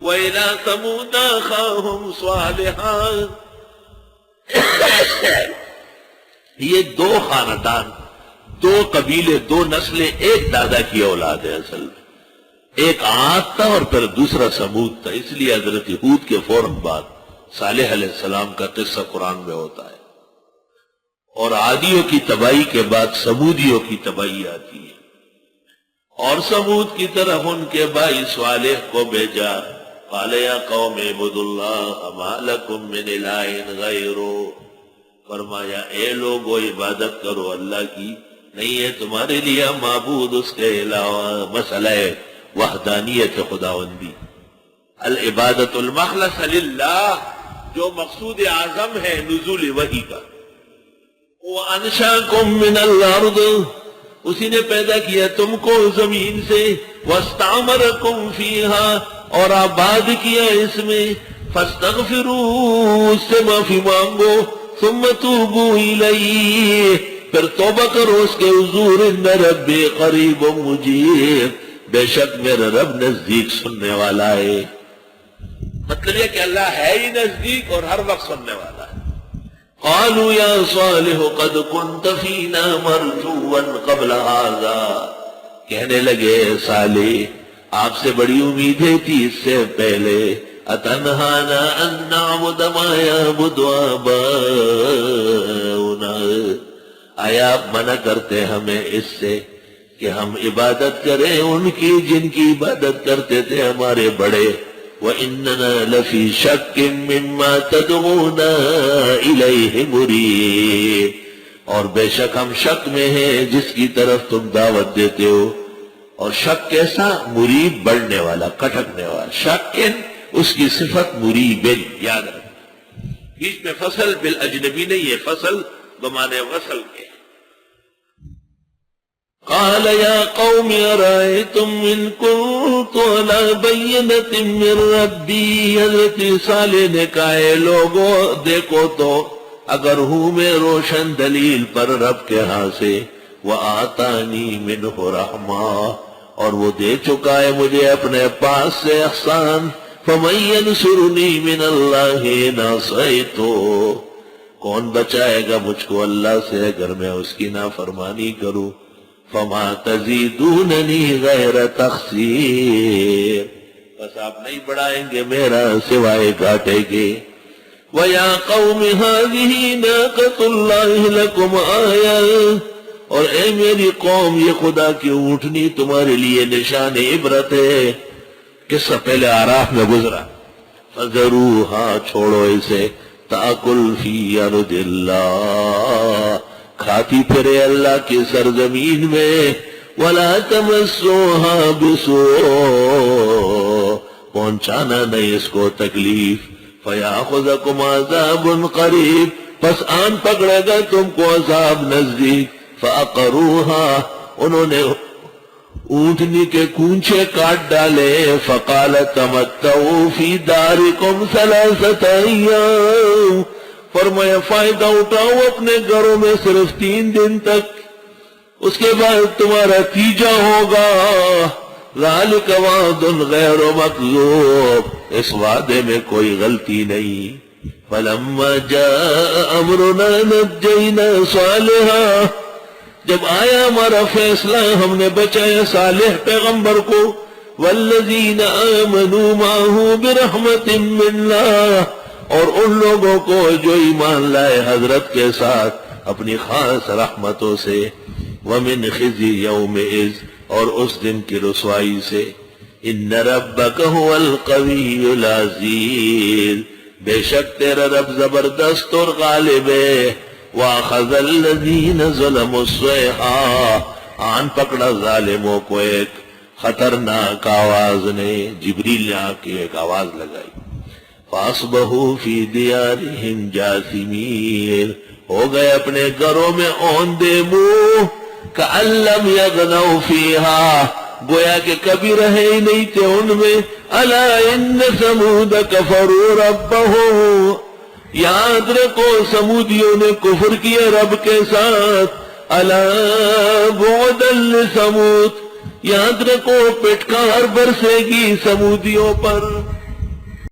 وَإِلَىٰ ثَمُودَ أَخَاهُمْ صَالِحًا. یہ دو خاندان، دو قبیلے، دو نسلیں ایک دادا کی اولاد ہے اصل میں. ایک عاد تھا اور پھر دوسرا سمود تھا. اس لیے حضرت ہود کے فوراً بعد صالح علیہ السلام کا قصہ قرآن میں ہوتا ہے، اور عادیوں کی تباہی کے بعد سمودیوں کی تباہی آتی ہے. اور سمود کی طرف ان کے بھائی صالح کو بھیجا. قال یا قوم اعبدوا اللہ ما لکم من الہ غیرہ. فرمایا اے لوگو عبادت کرو اللہ کی، نہیں ہے تمہارے لیے معبود اس کے علاوہ. مسئلہ وحدانیت خداوندی، العبادت المخلص للہ، جو مقصود اعظم ہے نزول وحی کا. وَأَنشَأَكُم مِّنَ الْأَرْضِ، اسی نے پیدا کیا تم کو زمین سے. وَاسْتَعْمَرَكُمْ فِيهَا، اور آباد کیا اس میں. فَاسْتَغْفِرُوا، اس سے معافی مانگو. ثُمَّ تُوبُوا إِلَيْهِ، پھر توبہ کرو اس کے حضور. إِنَّ رَبِّي قَرِيبٌ مُجِيبٌ، بے شک میرا رب نزدیک سننے والا ہے. مطلب یہ کہ اللہ ہے ہی نزدیک اور ہر وقت سننے والا ہے. قالوا یا صالح قد كنت فینا مرجوا قبل هذا، کہنے لگے صالح آپ سے بڑی امیدیں تھی اس سے پہلے. اتنہانا ان نعبد ما یعبد آباؤنا، آیا آپ منع کرتے ہمیں اس سے کہ ہم عبادت کریں ان کی جن کی عبادت کرتے تھے ہمارے بڑے. وَإِنَّنَا لَفِي شَكٍّ مِّمَّا تَدْعُونَا إِلَيْهِ مُرِيبٍ، اور بے شک ہم شک میں ہیں جس کی طرف تم دعوت دیتے ہو. اور شک کیسا؟ مریب، بڑھنے والا، کٹکنے والا. شکن اس کی صفت مریبن، یاد رکھ. بیچ میں فصل بالاجنبی نہیں ہے، فصل بمانے وصل کے. قال یا قوم ارائیتم ان کنت علی بینۃ من ربی، حضرت صالح نے کہا اے لوگو دیکھو تو اگر ہوں میں روشن دلیل پر رب کے ہاں سے. وآتانی منہ رحمہ، اور وہ دے چکا ہے مجھے اپنے پاس سے احسان. فمن ینصرنی من اللہ ان عصیتہ، کون بچائے گا مجھ کو اللہ سے اگر میں اس کی نافرمانی کروں. فما تزیدوننی غیر تخسیر، بس آپ نہیں بڑھائیں گے میرا سوائے گھاٹے کے. وَيَا قَوْمِ هَذِهِ نَاقَةُ اللَّهِ لَكُمْ آیَةٌ، اور اے میری قوم یہ خدا کی اونٹنی تمہارے لیے نشان عبرت ہے. قصہ پہلے آراف میں گزرا. فَذَرُوهَا، چھوڑو اسے. تَأْكُلْ فِي أَرْضِ اللَّهِ، کھاتی پھرے اللہ کی سرزمین میں. وَلَا تَمَسُّوهَا بِسُوءٍ، پہنچانا نہیں اس کو تکلیف. فَيَأْخُذَكُمْ عَذَابٌ قَرِيبٌ، پس آن پکڑے گا تم کو عذاب نزدیک. فَأَقَرُوهَا، انہوں نے اونٹنی کے کونچے کاٹ ڈالے. فَقَالَ تَمَتَّعُوا فِي دَارِكُمْ ثَلَاثَةَ أَيَّامٍ، فرمایا فائدہ اٹھاؤ اپنے گھروں میں صرف 3 دن تک، اس کے بعد تمہارا تیجا ہوگا. ذَلِكَ وَعْدٌ غَيْرُ مَكْذُوبٍ، اس وعدے میں کوئی غلطی نہیں. فَلَمَّا جَاءَ أَمْرُنَا نَجَّيْنَا صَالِحًا، جب آیا ہمارا فیصلہ ہم نے بچایا صالح پیغمبر کو. وَالَّذِينَ آمَنُوا مَعَهُ بِرَحْمَةٍ مِّنَّا، اور ان لوگوں کو جو ایمان لائے حضرت کے ساتھ اپنی خاص رحمتوں سے. وَمِنْ خِزْيِ يَوْمِئِذٍ، اور اس دن کی رسوائی سے. إِنَّ رَبَّكَ هُوَ الْقَوِيُّ الْعَزِيزُ، بے شک تیرا رب زبردست اور غالب ہے. وَأَخَذَ الَّذِينَ ظَلَمُوا الصَّيْحَةُ، آن پکڑا ظالموں کو ایک خطرناک آواز نے. جبریل نے آ کے ایک آواز لگائی. فَأَصْبَحُوا فِي دِيَارِهِمْ جَاثِمِينَ، ہو گئے اپنے گھروں میں اوندے منہ. كَأَن لَّمْ يَغْنَوْا فِيهَا، گویا کہ کبھی رہے ہی نہیں تھے ان میں. أَلَا إِنَّ ثَمُودَ كَفَرُوا رَبَّهُمْ، یاد رکھو سمودیوں نے کفر کیا رب کے ساتھ. أَلَا بُعْدًا لِّثَمُودَ، یاد رکھو پٹکار برسے گی سمودیوں پر.